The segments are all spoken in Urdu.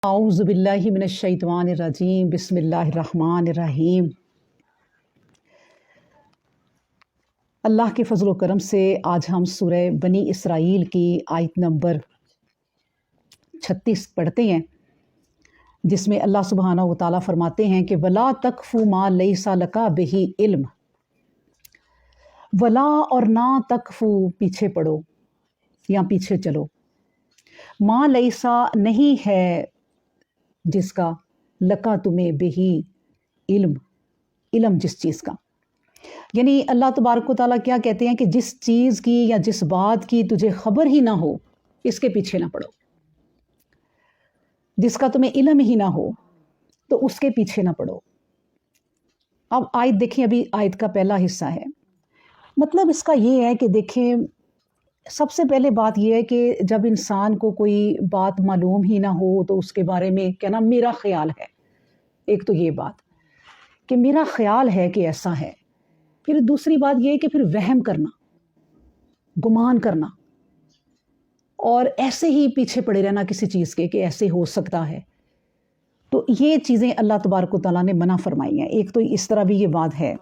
اعوذ باللہ من الشیطان الرجیم بسم اللہ الرحمن الرحیم۔ اللہ کے فضل و کرم سے آج ہم سورہ بنی اسرائیل کی آیت نمبر 36 پڑھتے ہیں، جس میں اللہ سبحانہ و تعالیٰ فرماتے ہیں کہ وَلَا تَقْفُ مَا لَيْسَ لَكَ بِهِ علم، ولا اور نہ تقفو پیچھے پڑھو یا پیچھے چلو، ما لیسا نہیں ہے جس کا، لکا تمہیں بہی علم جس چیز کا، یعنی اللہ تبارک و تعالیٰ کیا کہتے ہیں کہ جس چیز کی یا جس بات کی تجھے خبر ہی نہ ہو اس کے پیچھے نہ پڑو، جس کا تمہیں علم ہی نہ ہو تو اس کے پیچھے نہ پڑو۔ اب آیت دیکھیں، ابھی آیت کا پہلا حصہ ہے، مطلب اس کا یہ ہے کہ دیکھیں، سب سے پہلے بات یہ ہے کہ جب انسان کو کوئی بات معلوم ہی نہ ہو تو اس کے بارے میں کہنا میرا خیال ہے، ایک تو یہ بات کہ میرا خیال ہے کہ ایسا ہے، پھر دوسری بات یہ ہے کہ پھر وہم کرنا، گمان کرنا اور ایسے ہی پیچھے پڑے رہنا کسی چیز کے کہ ایسے ہو سکتا ہے، تو یہ چیزیں اللہ تبارک و تعالیٰ نے منع فرمائی ہیں۔ ایک تو اس طرح بھی یہ بات ہے،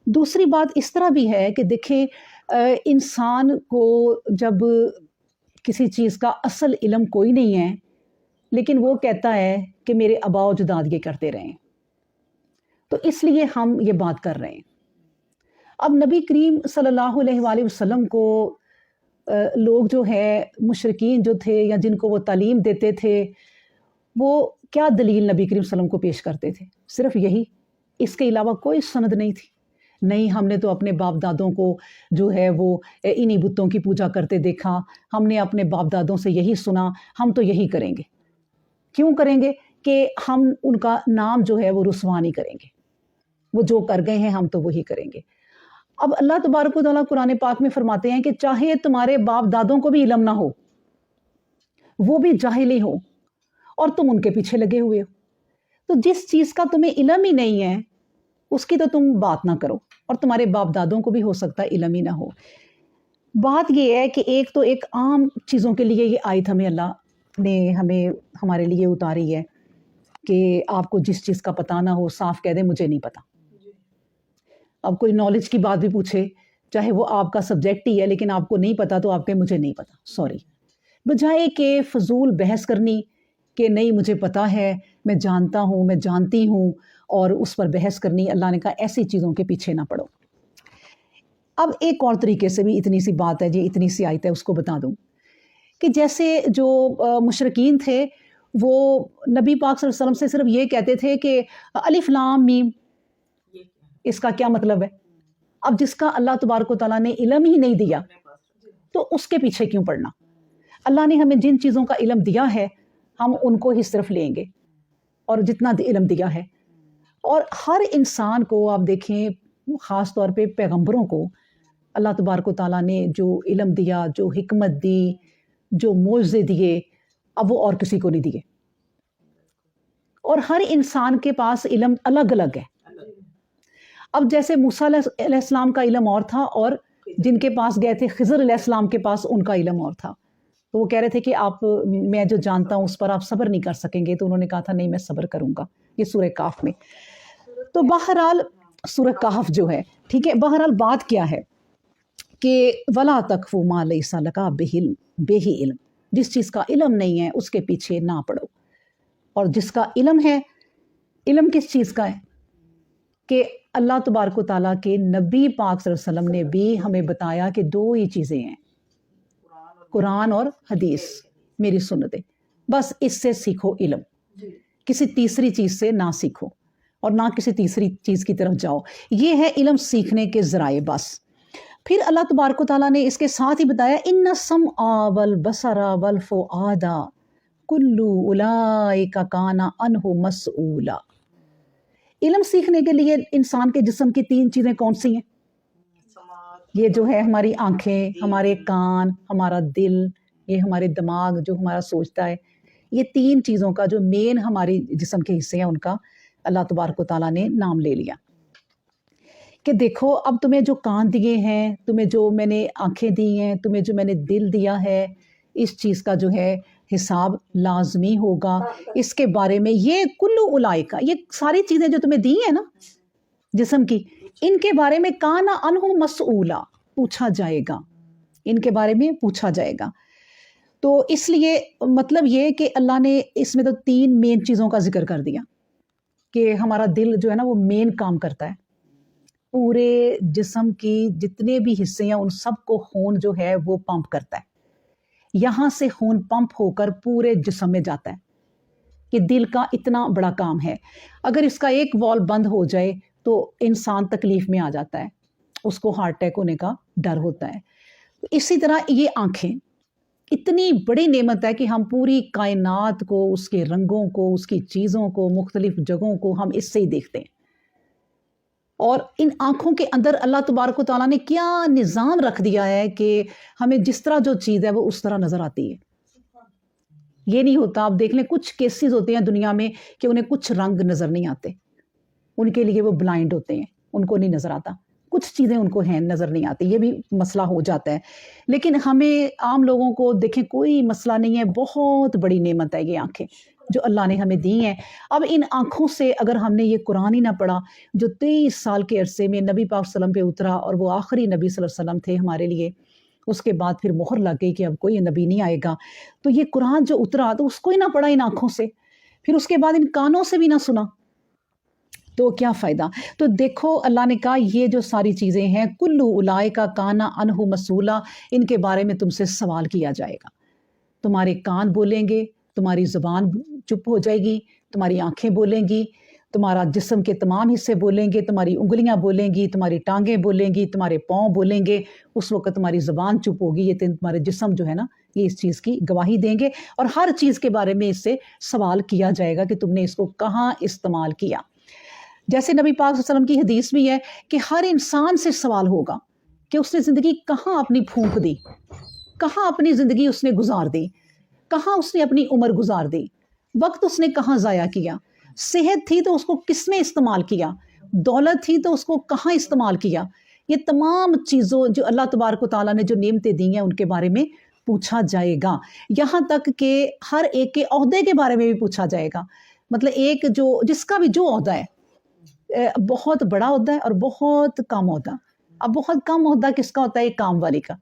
دوسری بات اس طرح بھی ہے کہ دیکھیں انسان کو جب کسی چیز کا اصل علم کوئی نہیں ہے لیکن وہ کہتا ہے کہ میرے آباء و اجداد یہ کرتے رہے، تو اس لیے ہم یہ بات کر رہے ہیں۔ اب نبی کریم صلی اللہ علیہ وآلہ وسلم کو لوگ جو ہے مشرکین جو تھے یا جن کو وہ تعلیم دیتے تھے، وہ کیا دلیل نبی کریم صلی اللہ علیہ وسلم کو پیش کرتے تھے؟ صرف یہی، اس کے علاوہ کوئی سند نہیں تھی۔ نہیں، ہم نے تو اپنے باپ دادوں کو جو ہے وہ انہی بتوں کی پوجا کرتے دیکھا، ہم نے اپنے باپ دادوں سے یہی سنا، ہم تو یہی کریں گے۔ کیوں کریں گے؟ کہ ہم ان کا نام جو ہے وہ رسوا نہیں کریں گے، وہ جو کر گئے ہیں ہم تو وہی کریں گے۔ اب اللہ تبارک و تعالیٰ قرآن پاک میں فرماتے ہیں کہ چاہے تمہارے باپ دادوں کو بھی علم نہ ہو، وہ بھی جاہل ہی ہو اور تم ان کے پیچھے لگے ہوئے ہو، تو جس چیز کا تمہیں علم ہی نہیں ہے اس کی تو تم بات نہ کرو، اور تمہارے باپ دادوں کو بھی ہو سکتا ہے علم ہی نہ ہو۔ بات یہ ہے کہ ایک تو ایک عام چیزوں کے لیے یہ آیت ہمیں ہمارے لیے اتاری ہے کہ آپ کو جس چیز کا پتہ نہ ہو صاف کہہ دیں مجھے نہیں پتا۔ اب کوئی نالج کی بات بھی پوچھے، چاہے وہ آپ کا سبجیکٹ ہی ہے لیکن آپ کو نہیں پتا تو آپ کے مجھے نہیں پتا، سوری، بجائے کہ فضول بحث کرنی کہ نہیں مجھے پتا ہے، میں جانتا ہوں، میں جانتی ہوں، اور اس پر بحث کرنی، اللہ نے کہا ایسی چیزوں کے پیچھے نہ پڑو۔ اب ایک اور طریقے سے بھی اتنی سی بات ہے جی، اتنی سی آیت ہے، اس کو بتا دوں کہ جیسے جو مشرکین تھے وہ نبی پاک صلی اللہ علیہ وسلم سے صرف یہ کہتے تھے کہ الف لام میم، اس کا کیا مطلب ہے؟ اب جس کا اللہ تبارک و تعالیٰ نے علم ہی نہیں دیا تو اس کے پیچھے کیوں پڑنا؟ اللہ نے ہمیں جن چیزوں کا علم دیا ہے ہم ان کو ہی صرف لیں گے، اور جتنا علم دیا ہے، اور ہر انسان کو آپ دیکھیں، خاص طور پہ پیغمبروں کو اللہ تبارک و تعالیٰ نے جو علم دیا، جو حکمت دی، جو معجزے دیے، اب وہ اور کسی کو نہیں دیے، اور ہر انسان کے پاس علم الگ الگ ہے۔ اب جیسے موسیٰ علیہ السلام کا علم اور تھا، اور جن کے پاس گئے تھے خضر علیہ السلام کے پاس ان کا علم اور تھا، تو وہ کہہ رہے تھے کہ میں جو جانتا ہوں اس پر آپ صبر نہیں کر سکیں گے، تو انہوں نے کہا تھا نہیں میں صبر کروں گا۔ یہ سورہ کہف میں، تو بہرحال سورہ کہف جو ہے، ٹھیک ہے، بہرحال بات کیا ہے کہ وَلَا تَقْفُ مَا لَيْسَ لَكَ بِهِ علم، جس چیز کا علم نہیں ہے اس کے پیچھے نہ پڑو، اور جس کا علم ہے، علم کس چیز کا ہے؟ کہ اللہ تبارک و تعالیٰ کے نبی پاک صلی اللہ علیہ وسلم نے بھی ہمیں بتایا کہ دو ہی چیزیں ہیں، قرآن اور حدیث، میری سنتیں، بس اس سے سیکھو علم، کسی تیسری چیز سے نہ سیکھو اور نہ کسی تیسری چیز کی طرف جاؤ، یہ ہے علم سیکھنے کے ذرائع بس۔ پھر اللہ تبارک و تعالیٰ نے اس کے ساتھ ہی بتایا ان السمع والبصر والفؤاد کل اولئک کان عنہ مسئولا۔ علم سیکھنے کے لیے انسان کے جسم کی تین چیزیں کون سی ہیں؟ یہ جو ہے ہماری آنکھیں، ہمارے کان، ہمارا دل، یہ ہمارے دماغ جو ہمارا سوچتا ہے، یہ تین چیزوں کا جو مین ہماری جسم کے حصے ہیں ان کا اللہ تبارک و تعالیٰ نے نام لے لیا کہ دیکھو اب تمہیں جو کان دیے ہیں، تمہیں جو میں نے آنکھیں دی ہیں، تمہیں جو میں نے دل دیا ہے، اس چیز کا جو ہے حساب لازمی ہوگا اس کے بارے میں. یہ کلو اولائکا، یہ ساری چیزیں جو تمہیں دی ہیں نا جسم کی، ان کے بارے میں کانا انہو مسئولا، پوچھا جائے گا، ان کے بارے میں پوچھا جائے گا. تو اس لیے مطلب یہ کہ اللہ نے اس میں تو 3 مین چیزوں کا ذکر کر دیا کہ ہمارا دل جو ہے نا وہ مین کام کرتا ہے. پورے جسم کی جتنے بھی حصے ہیں ان سب کو خون جو ہے وہ پمپ کرتا ہے. یہاں سے خون پمپ ہو کر پورے جسم میں جاتا ہے. کہ دل کا اتنا بڑا کام ہے. اگر اس کا ایک وال بند ہو جائے تو انسان تکلیف میں آ جاتا ہے، اس کو ہارٹ اٹیک ہونے کا ڈر ہوتا ہے. اسی طرح یہ آنکھیں اتنی بڑی نعمت ہے کہ ہم پوری کائنات کو، اس کے رنگوں کو، اس کی چیزوں کو، مختلف جگہوں کو ہم اس سے ہی دیکھتے ہیں. اور ان آنکھوں کے اندر اللہ تبارک و تعالیٰ نے کیا نظام رکھ دیا ہے کہ ہمیں جس طرح جو چیز ہے وہ اس طرح نظر آتی ہے. یہ نہیں ہوتا، آپ دیکھ لیں کچھ کیسز ہوتے ہیں دنیا میں کہ انہیں کچھ رنگ نظر نہیں آتے، ان کے لیے وہ بلائنڈ ہوتے ہیں، ان کو نہیں نظر آتا. کچھ چیزیں ان کو ہیں نظر نہیں آتی، یہ بھی مسئلہ ہو جاتا ہے. لیکن ہمیں عام لوگوں کو دیکھیں کوئی مسئلہ نہیں ہے. بہت بڑی نعمت ہے یہ آنکھیں جو اللہ نے ہمیں دی ہیں. اب ان آنکھوں سے اگر ہم نے یہ قرآن ہی نہ پڑھا جو 23 سال کے عرصے میں نبی پاک صلی اللہ علیہ وسلم پہ اترا، اور وہ آخری نبی صلی اللہ علیہ وسلم تھے ہمارے لیے، اس کے بعد پھر مہر لگ گئی کہ اب کوئی نبی نہیں آئے گا، تو یہ قرآن جو اترا تو اس کو ہی نہ پڑھا ان آنکھوں سے، پھر اس کے بعد ان کانوں سے بھی نہ سنا، تو کیا فائدہ. تو دیکھو اللہ نے کہا یہ جو ساری چیزیں ہیں کلو اولائکا کانا انہو مسئولا، ان کے بارے میں تم سے سوال کیا جائے گا. تمہارے کان بولیں گے، تمہاری زبان چپ ہو جائے گی، تمہاری آنکھیں بولیں گی، تمہارا جسم کے تمام حصے بولیں گے، تمہاری انگلیاں بولیں گی، تمہاری ٹانگیں بولیں گی، تمہارے پاؤں بولیں گے. اس وقت تمہاری زبان چپ ہوگی. یہ تمہارے جسم جو ہے نا یہ اس چیز کی گواہی دیں گے، اور ہر چیز کے بارے میں اس سے سوال کیا جائے گا کہ تم نے اس کو کہاں استعمال کیا. جیسے نبی پاک صلی اللہ علیہ وسلم کی حدیث بھی ہے کہ ہر انسان سے سوال ہوگا کہ اس نے زندگی کہاں اپنی پھونک دی، کہاں اپنی زندگی اس نے گزار دی، کہاں اس نے اپنی عمر گزار دی، وقت اس نے کہاں ضائع کیا، صحت تھی تو اس کو کس میں استعمال کیا، دولت تھی تو اس کو کہاں استعمال کیا. یہ تمام چیزوں جو اللہ تبارک و تعالیٰ نے جو نعمتیں دی ہیں ان کے بارے میں پوچھا جائے گا. یہاں تک کہ ہر ایک کے عہدے کے بارے میں بھی پوچھا جائے گا. مطلب ایک جو جس کا بھی جو عہدہ ہے، بہت بڑا عہدہ ہے اور بہت کم عہدہ. اب بہت کم عہدہ کس کا ہوتا ہے؟ ایک کام والی کا.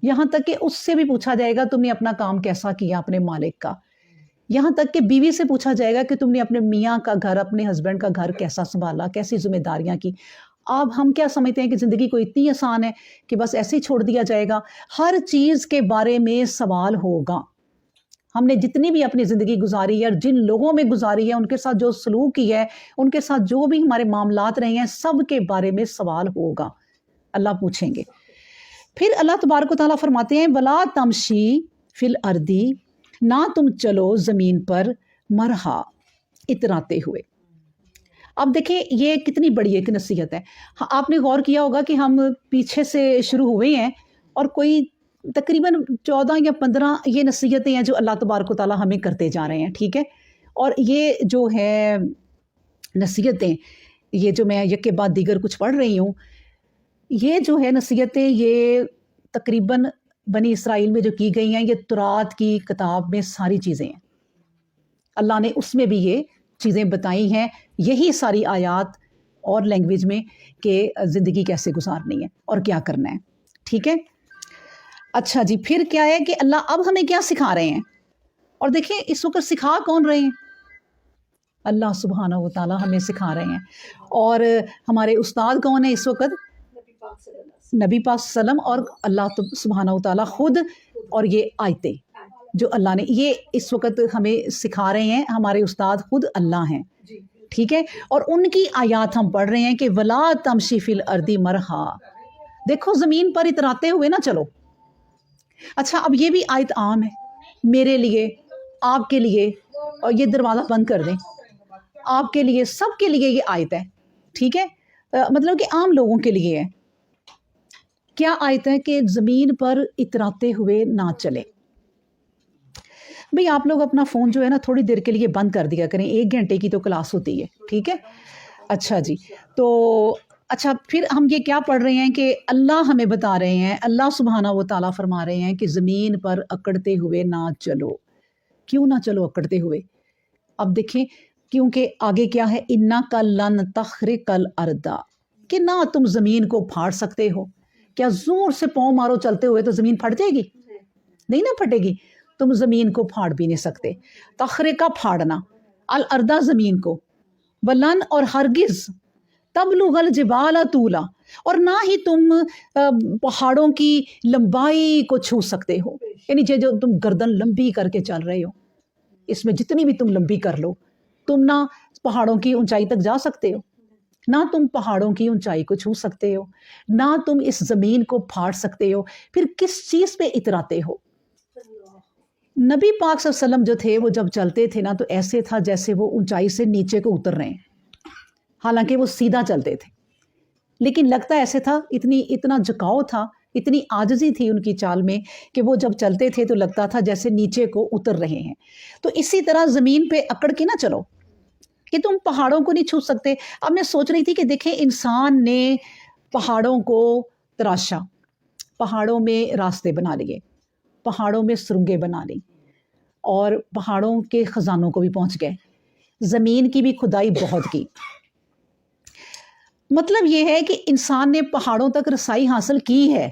یہاں تک کہ اس سے بھی پوچھا جائے گا تم نے اپنا کام کیسا کیا اپنے مالک کا. یہاں تک کہ بیوی سے پوچھا جائے گا کہ تم نے اپنے میاں کا گھر، اپنے ہسبینڈ کا گھر کیسا سنبھالا، کیسی ذمہ داریاں کی. اب ہم کیا سمجھتے ہیں کہ زندگی کو اتنی آسان ہے کہ بس ایسے ہی چھوڑ دیا جائے گا. ہر چیز کے بارے میں سوال ہوگا. ہم نے جتنی بھی اپنی زندگی گزاری ہے اور جن لوگوں میں گزاری ہے، ان کے ساتھ جو سلوک کی ہے، ان کے ساتھ جو بھی ہمارے معاملات رہے ہیں، سب کے بارے میں سوال ہوگا. اللہ پوچھیں گے. پھر اللہ تبارک و تعالیٰ فرماتے ہیں وَلَا تَمْشِي فِي الْأَرْضِ، نہ تم چلو زمین پر مرحا، اتراتے ہوئے. اب دیکھیں یہ کتنی بڑی ایک نصیحت ہے. آپ نے غور کیا ہوگا کہ ہم پیچھے سے شروع ہوئے ہیں اور کوئی تقریباً 14 یا 15 یہ نصیحتیں ہیں جو اللہ تبارک و تعالیٰ ہمیں کرتے جا رہے ہیں. ٹھیک ہے، اور یہ جو ہے نصیحتیں، یہ جو میں یک کے بعد دیگر کچھ پڑھ رہی ہوں، یہ جو ہے نصیحتیں، یہ تقریباً بنی اسرائیل میں جو کی گئی ہیں، یہ تورات کی کتاب میں ساری چیزیں ہیں. اللہ نے اس میں بھی یہ چیزیں بتائی ہیں، یہی ساری آیات اور لینگویج میں کہ زندگی کیسے گزارنی ہے اور کیا کرنا ہے. ٹھیک ہے، اچھا جی. پھر کیا ہے کہ اللہ اب ہمیں کیا سکھا رہے ہیں؟ اور دیکھیں اس وقت سکھا کون رہے ہیں؟ اللہ سبحانہ و تعالیٰ ہمیں سکھا رہے ہیں. اور ہمارے استاد کون ہیں اس وقت؟ نبی پاک صلی اللہ علیہ وسلم اور اللہ سبحانہ و تعالیٰ خود. اور یہ آیتیں جو اللہ نے یہ اس وقت ہمیں سکھا رہے ہیں، ہمارے استاد خود اللہ ہیں. ٹھیک ہے، اور ان کی آیات ہم پڑھ رہے ہیں کہ وَلَا تَمْشِي فِي الْأَرْضِ مَرْحًا، دیکھو زمین پر اتراتے ہوئے نہ چلو. اچھا اب یہ بھی آیت عام ہے میرے لیے، آپ کے لیے، اور یہ دروازہ بند کر دیں، آپ کے لیے، سب کے لیے یہ آیت ہے. ٹھیک ہے، مطلب کہ عام لوگوں کے لیے ہے. کیا آیت ہے کہ زمین پر اتراتے ہوئے نہ چلے. بھئی آپ لوگ اپنا فون جو ہے نا تھوڑی دیر کے لیے بند کر دیا کریں، 1 گھنٹے کی تو کلاس ہوتی ہے. ٹھیک ہے، اچھا جی. تو اچھا پھر ہم یہ کیا پڑھ رہے ہیں کہ اللہ ہمیں بتا رہے ہیں، اللہ سبحانہ و تعالیٰ فرما رہے ہیں کہ زمین پر اکڑتے ہوئے نہ چلو. کیوں نہ چلو اکڑتے ہوئے. اب دیکھیں کیونکہ آگے کیا ہے, انا کا لن تخرق الارض, کہ نہ تم زمین کو پھاڑ سکتے ہو. کیا زور سے پاؤں مارو چلتے ہوئے تو زمین پھٹ جائے گی؟ نہیں نہ پھٹے گی. تم زمین کو پھاڑ بھی نہیں سکتے. تخرقہ پھاڑنا, الارض زمین کو, ولن اور ہرگز, تبلغ الجبال طولا, اور نہ ہی تم پہاڑوں کی لمبائی کو چھو سکتے ہو. یعنی جو تم گردن لمبی کر کے چل رہے ہو, اس میں جتنی بھی تم لمبی کر لو, تم نہ پہاڑوں کی اونچائی تک جا سکتے ہو, نہ تم پہاڑوں کی اونچائی کو چھو سکتے ہو, نہ تم اس زمین کو پھاڑ سکتے ہو. پھر کس چیز پہ اتراتے ہو؟ نبی پاک صلی اللہ علیہ وسلم جو تھے وہ جب چلتے تھے نا تو ایسے تھا جیسے وہ اونچائی سے نیچے کو اتر رہے ہیں, حالانکہ وہ سیدھا چلتے تھے, لیکن لگتا ایسے تھا, اتنا جھکاؤ تھا, اتنی عاجزی تھی ان کی چال میں کہ وہ جب چلتے تھے تو لگتا تھا جیسے نیچے کو اتر رہے ہیں. تو اسی طرح زمین پہ اکڑ کے نہ چلو کہ تم پہاڑوں کو نہیں چھو سکتے. اب میں سوچ رہی تھی کہ دیکھیں انسان نے پہاڑوں کو تراشا, پہاڑوں میں راستے بنا لیے, پہاڑوں میں سرنگیں بنا لی, اور پہاڑوں کے خزانوں کو بھی پہنچ گئے, زمین کی بھی کھدائی بہت کی. مطلب یہ ہے کہ انسان نے پہاڑوں تک رسائی حاصل کی ہے,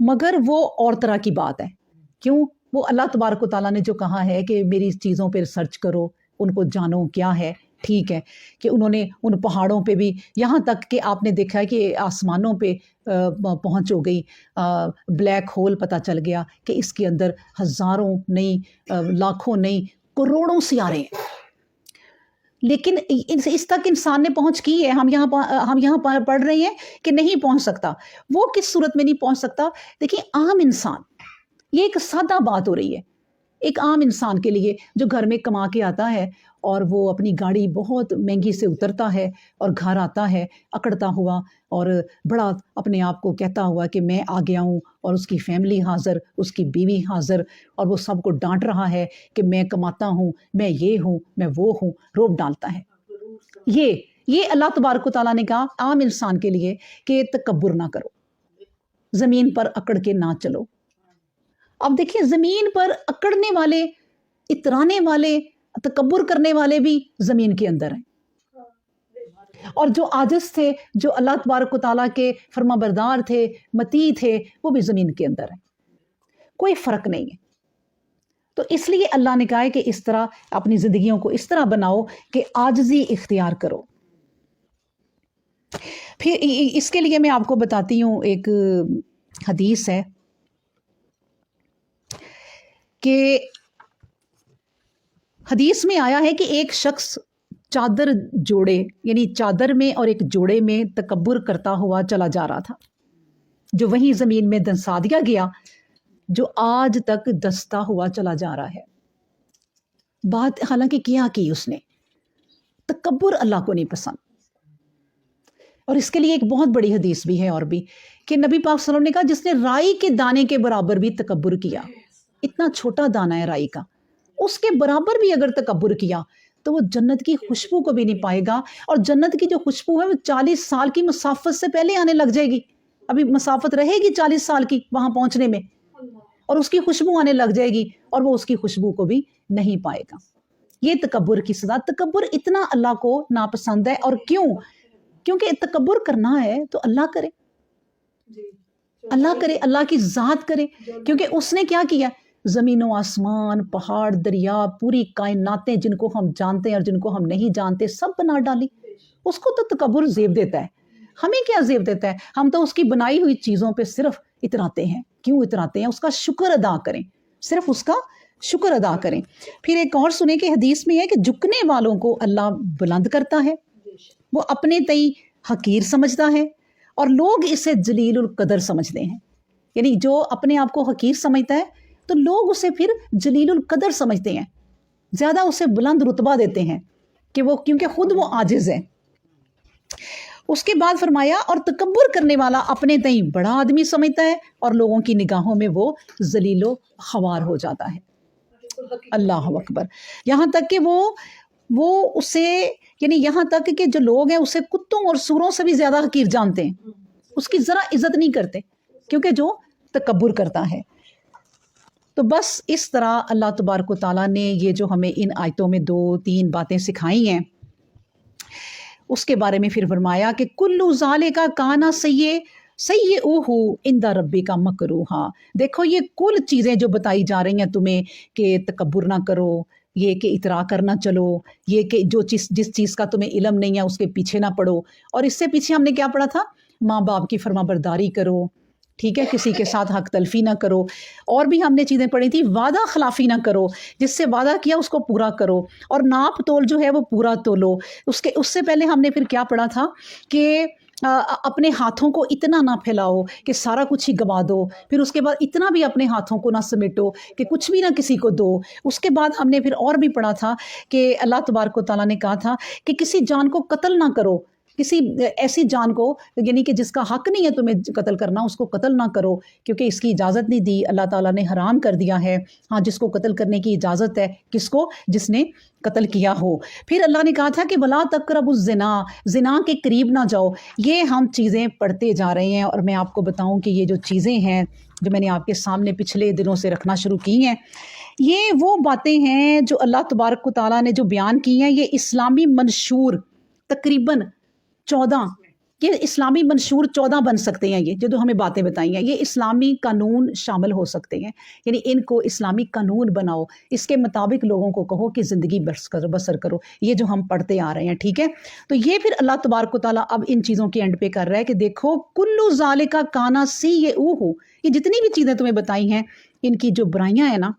مگر وہ اور طرح کی بات ہے. کیوں؟ وہ اللہ تبارک و تعالیٰ نے جو کہا ہے کہ میری چیزوں پہ ریسرچ کرو, ان کو جانو کیا ہے. ٹھیک ہے کہ انہوں نے ان پہاڑوں پہ بھی, یہاں تک کہ آپ نے دیکھا ہے کہ آسمانوں پہ پہنچ ہو گئی, بلیک ہول پتہ چل گیا کہ اس کے اندر ہزاروں نہیں, لاکھوں نہیں, کروڑوں سیارے ہیں. لیکن اس تک انسان نے پہنچ کی ہے. ہم یہاں پڑھ رہے ہیں کہ نہیں پہنچ سکتا. وہ کس صورت میں نہیں پہنچ سکتا؟ دیکھیں عام انسان, یہ ایک سادہ بات ہو رہی ہے, ایک عام انسان کے لیے جو گھر میں کما کے آتا ہے اور وہ اپنی گاڑی بہت مہنگی سے اترتا ہے اور گھر آتا ہے اکڑتا ہوا اور بڑا اپنے آپ کو کہتا ہوا کہ میں آ گیا ہوں, اور اس کی فیملی حاضر, اس کی بیوی حاضر, اور وہ سب کو ڈانٹ رہا ہے کہ میں کماتا ہوں, میں یہ ہوں, میں وہ ہوں, روب ڈالتا ہے. یہ اللہ تبارک و تعالیٰ نے کہا عام انسان کے لیے کہ تکبر نہ کرو, زمین پر اکڑ کے نہ چلو. اب دیکھیں زمین پر اکڑنے والے, اترانے والے, تکبر کرنے والے بھی زمین کے اندر ہیں, اور جو عاجز تھے, جو اللہ تبارک و تعالیٰ کے فرما بردار تھے, مطیع تھے, وہ بھی زمین کے اندر ہیں. کوئی فرق نہیں ہے. تو اس لیے اللہ نے کہا ہے کہ اس طرح اپنی زندگیوں کو اس طرح بناؤ کہ عاجزی اختیار کرو. پھر اس کے لیے میں آپ کو بتاتی ہوں, ایک حدیث ہے کہ حدیث میں آیا ہے کہ ایک شخص چادر جوڑے, یعنی چادر میں اور ایک جوڑے میں تکبر کرتا ہوا چلا جا رہا تھا, جو وہیں زمین میں دنسا دیا گیا, جو آج تک دستا ہوا چلا جا رہا ہے. بات حالانکہ کیا کی اس نے, تکبر اللہ کو نہیں پسند. اور اس کے لیے ایک بہت بڑی حدیث بھی ہے اور بھی, کہ نبی پاک صلی اللہ علیہ وسلم نے کہا جس نے رائی کے دانے کے برابر بھی تکبر کیا, اتنا چھوٹا دانہ ہے رائی کا, اس کے برابر بھی اگر تکبر کیا تو وہ جنت کی خوشبو کو بھی نہیں پائے گا. اور جنت کی جو خوشبو ہے وہ 40 سال کی مسافت سے پہلے آنے لگ جائے گی. ابھی مسافت رہے گی 40 سال کی وہاں پہنچنے میں, اور اس کی خوشبو آنے لگ جائے گی, اور وہ اس کی خوشبو کو بھی نہیں پائے گا. یہ تکبر کی سزا. تکبر اتنا اللہ کو ناپسند ہے. اور کیوں؟ کیونکہ تکبر کرنا ہے تو اللہ کرے, اللہ کرے, اللہ کی ذات کرے. کیونکہ اس نے کیا کیا, زمین و آسمان, پہاڑ, دریا, پوری کائناتیں جن کو ہم جانتے ہیں اور جن کو ہم نہیں جانتے سب بنا ڈالی. اس کو تو تکبر زیب دیتا ہے, ہمیں کیا زیب دیتا ہے؟ ہم تو اس کی بنائی ہوئی چیزوں پہ صرف اتراتے ہیں. کیوں اتراتے ہیں؟ اس کا شکر ادا کریں, صرف اس کا شکر ادا کریں. پھر ایک اور سنیں کہ حدیث میں ہے کہ جھکنے والوں کو اللہ بلند کرتا ہے, وہ اپنے تئیں حقیر سمجھتا ہے, اور لوگ اسے جلیل القدر سمجھتے ہیں. یعنی جو اپنے آپ کو حقیر سمجھتا ہے تو لوگ اسے پھر جلیل القدر سمجھتے ہیں, زیادہ اسے بلند رتبہ دیتے ہیں کہ وہ, کیونکہ خود وہ عاجز ہے. اس کے بعد فرمایا اور تکبر کرنے والا اپنے تئیں بڑا آدمی سمجھتا ہے اور لوگوں کی نگاہوں میں وہ ذلیل و خوار ہو جاتا ہے. اللہ اکبر. یہاں تک کہ وہ اسے, یعنی یہاں تک کہ جو لوگ ہیں اسے کتوں اور سوروں سے بھی زیادہ حقیر جانتے ہیں, اس کی ذرا عزت نہیں کرتے, کیونکہ جو تکبر کرتا ہے. تو بس اس طرح اللہ تبارک و تعالیٰ نے یہ جو ہمیں ان آیتوں میں 2-3 باتیں سکھائی ہیں، اس کے بارے میں پھر فرمایا کہ کلو ذالک کانا سیئہ عند ربک مکروہا۔ دیکھو یہ کل چیزیں جو بتائی جا رہی ہیں تمہیں کہ تکبر نہ کرو، یہ کہ اطراء کرنا چلو، یہ کہ جس چیز کا تمہیں علم نہیں ہے اس کے پیچھے نہ پڑو، اور اس سے پیچھے ہم نے کیا پڑھا تھا؟ ماں باپ کی فرما برداری کرو، ٹھیک ہے، کسی کے ساتھ حق تلفی نہ کرو، اور بھی ہم نے چیزیں پڑھی تھی، وعدہ خلافی نہ کرو، جس سے وعدہ کیا اس کو پورا کرو، اور ناپ تول جو ہے وہ پورا تولو۔ اس سے پہلے ہم نے پھر کیا پڑھا تھا کہ اپنے ہاتھوں کو اتنا نہ پھیلاؤ کہ سارا کچھ ہی گوا دو، پھر اس کے بعد اتنا بھی اپنے ہاتھوں کو نہ سمیٹو کہ کچھ بھی نہ کسی کو دو۔ اس کے بعد ہم نے پھر اور بھی پڑھا تھا کہ اللہ تبارک و تعالیٰ نے کہا تھا کہ کسی جان کو قتل نہ کرو، کسی ایسی جان کو، یعنی کہ جس کا حق نہیں ہے تمہیں قتل کرنا، اس کو قتل نہ کرو، کیونکہ اس کی اجازت نہیں دی، اللہ تعالیٰ نے حرام کر دیا ہے۔ ہاں، جس کو قتل کرنے کی اجازت ہے، کس کو؟ جس نے قتل کیا ہو۔ پھر اللہ نے کہا تھا کہ وَلَا تَقْرَبُوا الزِّنَا، زنا کے قریب نہ جاؤ۔ یہ ہم چیزیں پڑھتے جا رہے ہیں، اور میں آپ کو بتاؤں کہ یہ جو چیزیں ہیں جو میں نے آپ کے سامنے پچھلے دنوں سے رکھنا شروع کی ہیں، یہ وہ باتیں ہیں جو اللہ تبارک و تعالیٰ نے جو بیان کی ہیں۔ یہ اسلامی منشور تقریباً 14، یہ اسلامی منشور 14 بن سکتے ہیں، یہ جو ہمیں باتیں بتائی ہیں، یہ اسلامی قانون شامل ہو سکتے ہیں، یعنی ان کو اسلامی قانون بناؤ، اس کے مطابق لوگوں کو کہو کہ زندگی بسر کرو، یہ جو ہم پڑھتے آ رہے ہیں، ٹھیک ہے۔ تو یہ پھر اللہ تبارک و تعالیٰ اب ان چیزوں کے اینڈ پہ کر رہا ہے کہ دیکھو کلو ذالک کانا سیئہ، یہ جتنی بھی چیزیں تمہیں بتائی ہیں، ان کی جو برائیاں ہیں نا،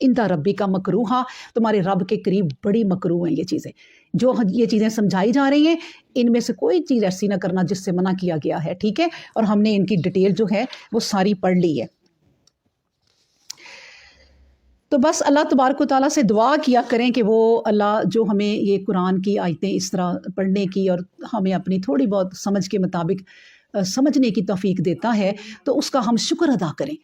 عند ربک مکروہا، تمہارے رب کے قریب بڑی مکروہ ہیں یہ چیزیں، جو یہ چیزیں سمجھائی جا رہی ہیں، ان میں سے کوئی چیز ایسی نہ کرنا جس سے منع کیا گیا ہے، ٹھیک ہے۔ اور ہم نے ان کی ڈیٹیل جو ہے وہ ساری پڑھ لی ہے۔ تو بس اللہ تبارک و تعالیٰ سے دعا کیا کریں کہ وہ اللہ جو ہمیں یہ قرآن کی آیتیں اس طرح پڑھنے کی اور ہمیں اپنی تھوڑی بہت سمجھ کے مطابق سمجھنے کی توفیق دیتا ہے، تو اس کا ہم شکر ادا کریں